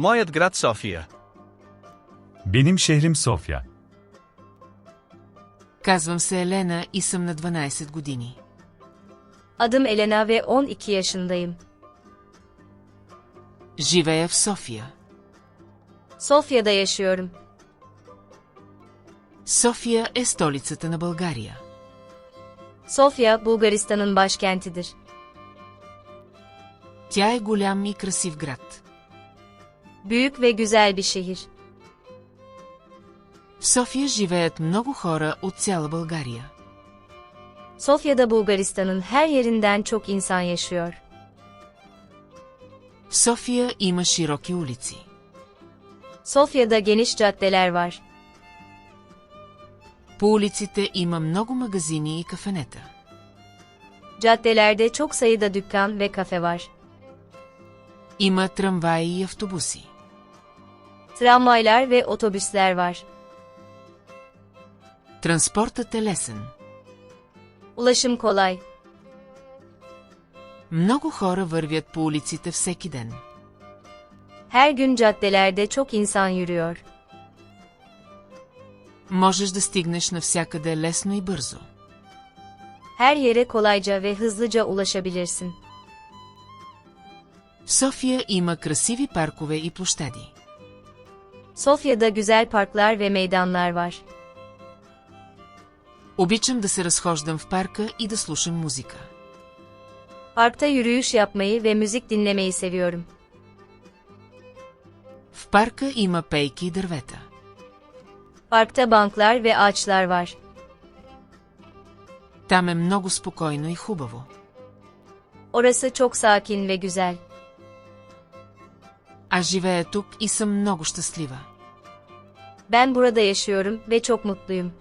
Моят град София. Benim şehrim Sofya. Казвам се Елена и съм на 12 години. Adım Elena ve 12 yaşındayım. Живея в София. Sofya'da yaşıyorum. София е столицата на България. Sofya, Bulgaristan'ın başkentidir. Тя е голям и красив град. Büyük ve güzel bir şehir. В София живеят много хора от цяла България. Sofya'da Bulgaristan'ın her yerinden çok insan yaşıyor. В София има широки улици. Sofya'da geniş caddeler var. По улиците има много магазини и кафенета. Caddelerde çok sayıda dükkan ve kafe var. Има трамваи и автобуси. Tramvaylar ve otobüsler var. Транспортът е лесен. Ulaşım kolay. Много хора вървят по улиците всеки ден. Her gün caddelerde çok insan yürüyor. Можеш да стигнеш навсякъде лесно и бързо. Her yere kolayca ve hızlıca ulaşabilirsin. В София има красиви паркове и площади. Sofya'da güzel parklar ve meydanlar var. Обичам да се разхождам в парка и да слушам музика. Parkta yürüyüş yapmayı ve müzik dinlemeyi seviyorum. В парка има пейки и дървета. Parkta banklar ve ağaçlar var. Там е много спокойно и хубаво. Orası çok sakin ve güzel. Аз живея тук и съм много щастлива. Ben burada yaşıyorum ve çok mutluyum.